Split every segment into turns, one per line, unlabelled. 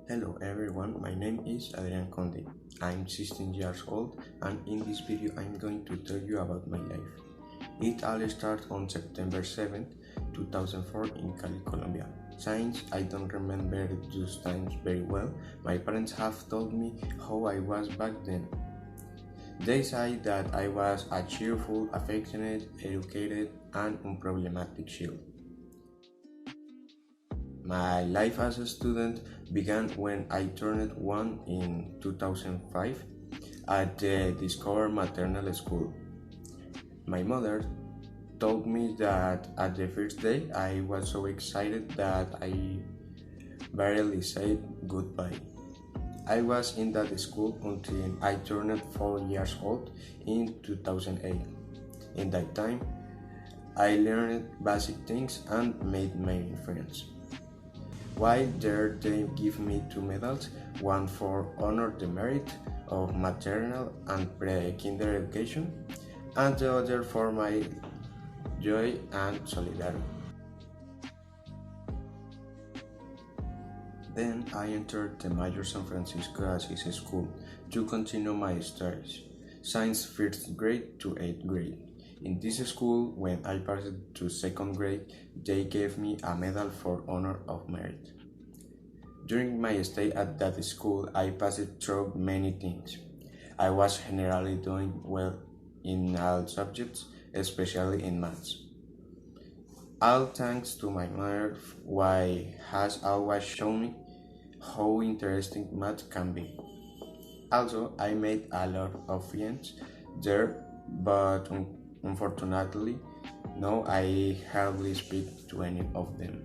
Hello everyone, my name is Adrian Conde. I'm 16 years old and in this video I'm going to tell you about my life. It all started on September 7, 2004 in Cali, Colombia. Since I don't remember those times very well, my parents have told me how I was back then. They say that I was a cheerful, affectionate, educated, and unproblematic child. My life as a student began when I turned 1 in 2005 at the Discover Maternal School. My mother told me that at the first day I was so excited that I barely said goodbye. I was in that school until I turned 4 years old in 2008. In that time, I learned basic things and made many friends. While there they give me two medals, one for honor the merit of maternal and pre-kinder education, and the other for my joy and solidarity. Then I entered the Major San Francisco Assisi School to continue my studies, since first grade to 8th grade. In this school, when I passed to second grade, they gave me a medal for honor of merit. During my stay at that school, I passed through many things. I was generally doing well in all subjects, especially in maths. All thanks to my mother, who has always shown me how interesting math can be. Also, I made a lot of friends there, but unfortunately, now I hardly speak to any of them.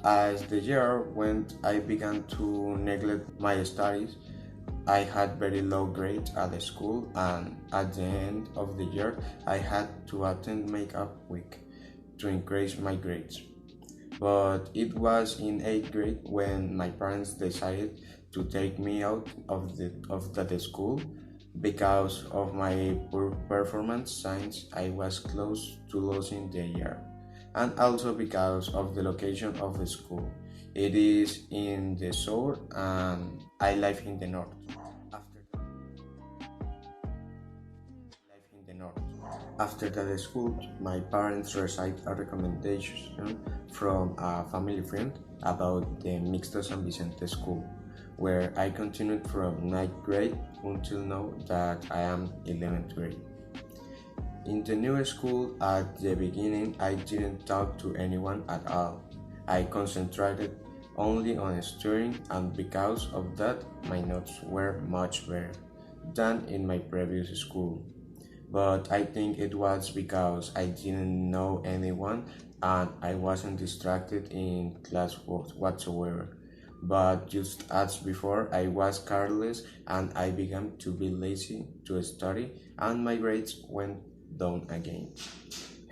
As the year went, I began to neglect my studies. I had very low grades at the school, and at the end of the year, I had to attend makeup week to increase my grades. But it was in 8th grade when my parents decided to take me out of that school because of my poor performance since I was close to losing the year, and also because of the location of the school. It is in the south and I live in the north. After that school, my parents received a recommendation from a family friend about the Mixto San Vicente School, where I continued from 9th grade until now that I am 11th grade. In the new school, at the beginning, I didn't talk to anyone at all. I concentrated only on studying, and because of that, my notes were much better than in my previous school. But I think it was because I didn't know anyone and I wasn't distracted in class whatsoever. But just as before, I was careless and I began to be lazy to study, and my grades went down again.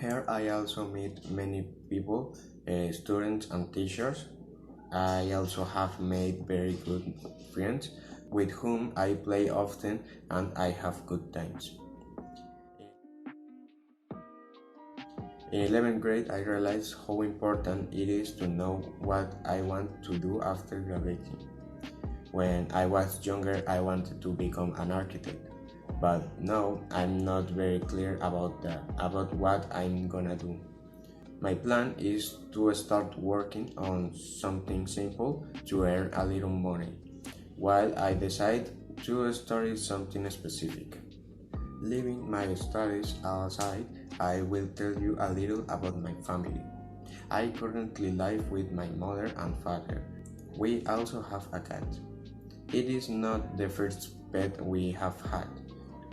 Here I also meet many people, students and teachers. I also have made very good friends with whom I play often and I have good times. In 11th grade, I realized how important it is to know what I want to do after graduating. When I was younger, I wanted to become an architect, but now I'm not very clear about what I'm gonna do. My plan is to start working on something simple to earn a little money, while I decide to study something specific. Leaving my studies aside, I will tell you a little about my family. I currently live with my mother and father. We also have a cat. It is not the first pet we have had.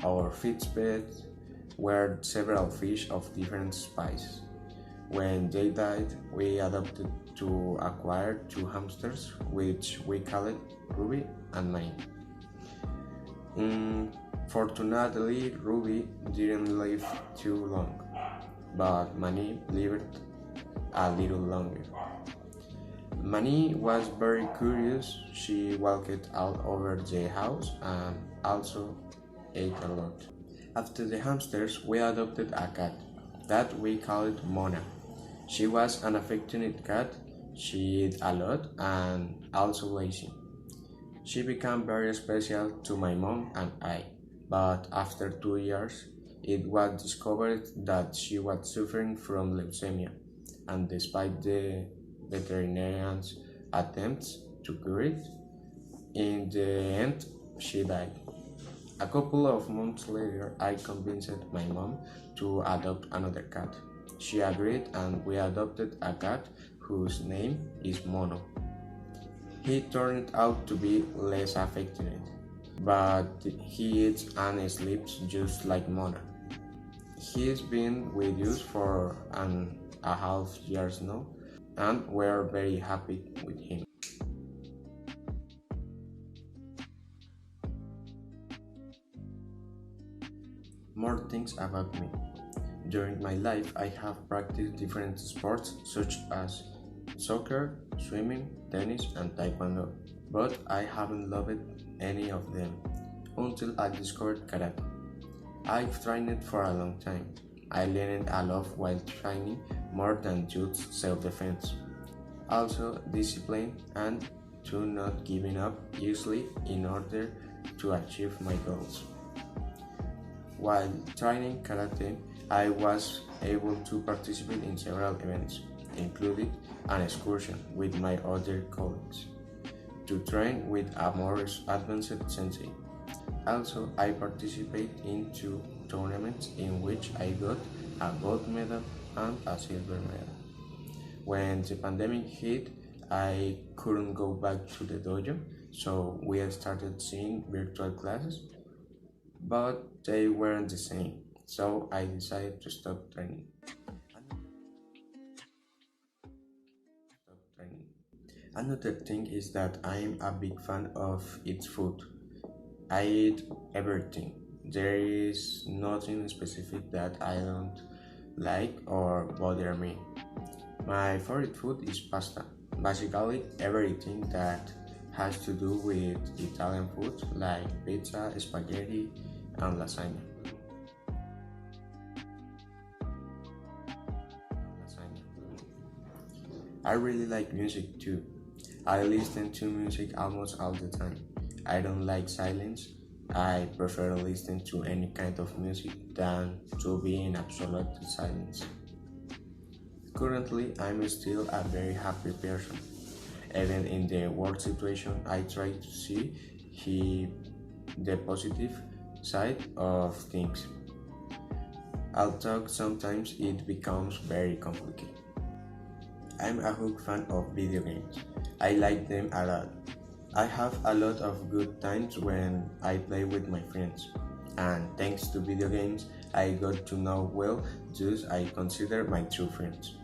Our first pets were several fish of different species. When they died, we adopted to acquire two hamsters, which we called Ruby and Mine. Fortunately, Ruby didn't live too long, but Mani lived a little longer. Mani was very curious. She walked all over the house and also ate a lot. After the hamsters, we adopted a cat that we called Mona. She was an affectionate cat, She ate a lot and also lazy. She became very special to my mom and I, but after 2 years, it was discovered that she was suffering from leukemia, and despite the veterinarian's attempts to cure it, in the end, she died. A couple of months later, I convinced my mom to adopt another cat. She agreed, and we adopted a cat whose name is Mono. He turned out to be less affectionate, but he eats and sleeps just like Mona. He's been with us for 1.5 years now, and we're very happy with him. More things about me. During my life, I have practiced different sports such as soccer, swimming, tennis, and taekwondo, but I haven't loved any of them until I discovered karate. I've trained it for a long time. I learned a lot while training more than just self-defense. Also, discipline and to not giving up easily in order to achieve my goals. While training karate, I was able to participate in several events, including an excursion with my other colleagues to train with a more advanced sensei. Also, I participate in two tournaments in which I got a gold medal and a silver medal. When the pandemic hit, I couldn't go back to the dojo, so we started seeing virtual classes, but they weren't the same, so I decided to stop training. Another thing is that I'm a big fan of its food. I eat everything. There is nothing specific that I don't like or bother me. My favorite food is pasta. Basically, everything that has to do with Italian food like pizza, spaghetti, and lasagna. I really like music too. I listen to music almost all the time. I don't like silence. I prefer listening to any kind of music than to be in absolute silence. Currently, I'm still a very happy person. Even in the work situation, I try to see the positive side of things. Although sometimes it becomes very complicated. I'm a huge fan of video games. I like them a lot. I have a lot of good times when I play with my friends. And thanks to video games, I got to know well those I consider my true friends.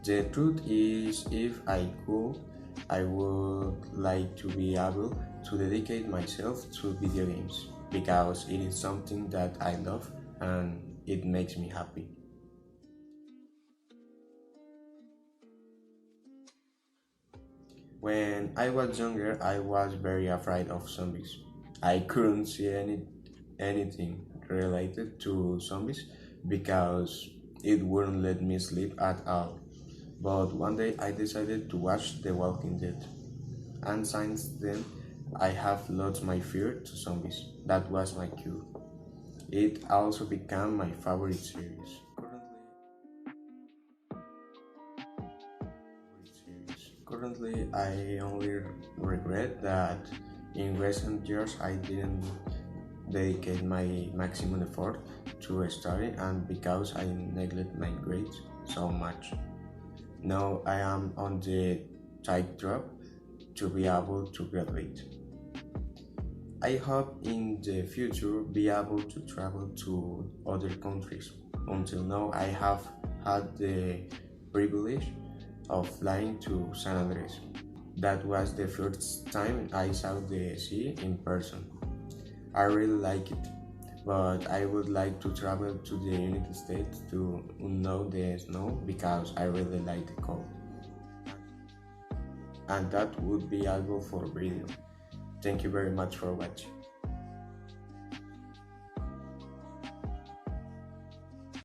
The truth is, if I could, I would like to be able to dedicate myself to video games because it is something that I love and it makes me happy. When I was younger, I was very afraid of zombies. I couldn't see anything related to zombies because it wouldn't let me sleep at all. But one day I decided to watch The Walking Dead, and since then I have lost my fear to zombies. That was my cure. It also became my favorite series. Currently, I only regret that in recent years I didn't dedicate my maximum effort to study and because I neglect my grades so much. Now I am on the tightrope to be able to graduate. I hope in the future be able to travel to other countries. Until now I have had the privilege of flying to San Andres. That was the first time I saw the sea in person. I really like it, but I would like to travel to the United States to know the snow because I really like the cold. And that would be all for video. Thank you very much for watching.